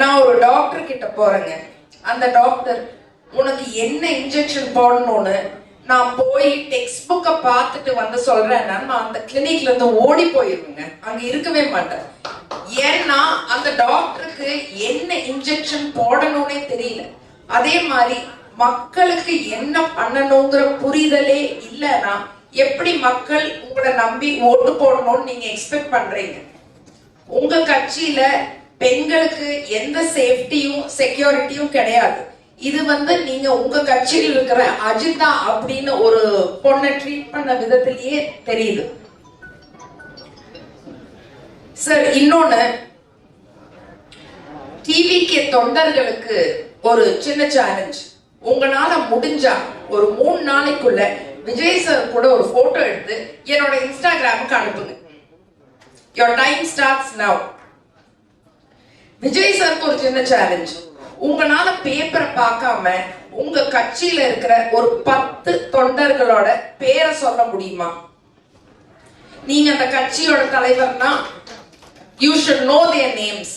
நான் ஒரு டாக்டர் கிட்ட போறேங்க. அந்த டாக்டர் உனக்கு என்ன இன்ஜெக்ஷன் போடணும்னு நான் போய் டெக்ஸ்ட் புக்கை பார்த்துட்டு வந்து சொல்றேன்னா நான் அந்த கிளினிக்ல இருந்து ஓடி போயிருவேங்க, அங்க இருக்கவே மாட்டேன். ஏன்னா அந்த டாக்டருக்கு என்ன இன்ஜெக்ஷன் போடணும்னே தெரியல. அதே மாதிரி மக்களுக்கு என்ன பண்ணணுங்கிற புரிதலே இல்லைன்னா எப்படி மக்கள் உங்களை நம்பி ஓட்டு போடணும்னு நீங்க எக்ஸ்பெக்ட் பண்றீங்க? உங்க கட்சியில பெண்களுக்கு எந்த சேஃப்டியும் செக்யூரிட்டியும் கிடையாது. இது நீங்க உங்க கட்சியில் இருக்கிற அஜிதா அப்படின்னு ஒரு பொண்ணை ட்ரீட் பண்ண விதத்திலேயே தெரியுது சார். இன்னொன்னு, டிவிக்கு தொண்டர்களுக்கு ஒரு சின்ன சேலஞ்ச். உங்களால முடிஞ்சா ஒரு 3 நாளைக்குள்ள விஜய் சார் கூட ஒரு போட்டோ எடுத்து என்னோட இன்ஸ்டாகிராமுக்கு அனுப்புங்க. Your time starts now. Vijay சாருக்கு ஒரு சின்ன சேலஞ்ச். உங்களால பேப்பரை பார்க்காம உங்க கட்சியில இருக்கிற ஒரு 10 தொண்டர்களோட பேரை சொல்ல முடியுமா? நீங்க அந்த கட்சியோட தலைவர்னா you should know their names.